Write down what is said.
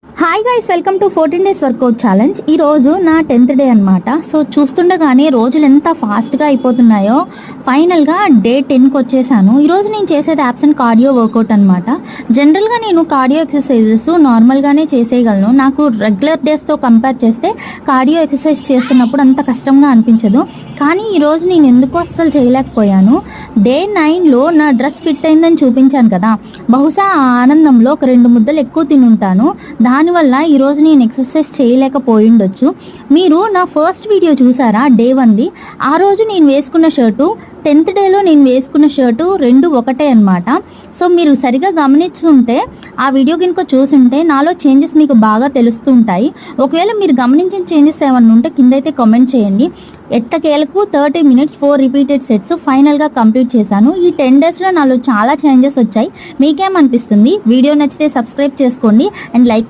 Hi guys, welcome to 14 days workout challenge. ఈ రోజు నా 10th డే అనమాట. సో చూస్తుండగానే రోజులు ఎంత ఫాస్ట్గా అయిపోతున్నాయో ఫైనల్గా డే 10కి వచ్చేసాను. ఈరోజు నేను చేసేది యాబ్సెంట్ కార్డియో వర్కౌట్ అనమాట. జనరల్గా నేను కార్డియో ఎక్సర్సైజెస్ నార్మల్గానే చేసేయగలను. నాకు రెగ్యులర్ డేస్తో కంపేర్ చేస్తే కార్డియో ఎక్సర్సైజ్ చేస్తున్నప్పుడు అంత కష్టంగా అనిపించదు. కానీ ఈరోజు నేను ఎందుకో అస్సలు చేయలేకపోయాను. డే 9లో నా డ్రెస్ ఫిట్ అయిందని చూపించాను కదా, బహుశా ఆ ఆనందంలో ఒక 2 ముద్దలు ఎక్కువ తినుంటాను. దానివల్ల ఈరోజు నేను ఎక్సర్సైజ్ చేయలేకపోయిండొచ్చు. మీరు నా ఫస్ట్ వీడియో చూసారా డే 1ది? ఆ రోజు నేను వేసుకున్న షర్టు 10th డేలో నేను వేసుకున్న షర్టు 2 ఒకటే అనమాట. సో మీరు సరిగా గమనించుంటే, ఆ వీడియో కనుక చూసుంటే నాలో చేంజెస్ మీకు బాగా తెలుస్తూ ఉంటాయి. ఒకవేళ మీరు గమనించిన చేంజెస్ ఏమన్నా ఉంటే కింద అయితే కామెంట్ చేయండి. ఎట్టకేలకు 30 minutes 4 రిపీటెడ్ సెట్స్ ఫైనల్గా కంప్లీట్ చేశాను. ఈ 10 డేస్లో నాలో చాలా చేంజెస్ వచ్చాయి. మీకేమనిపిస్తుంది? వీడియో నచ్చితే సబ్స్క్రైబ్ చేసుకోండి అండ్ లైక్ కూడా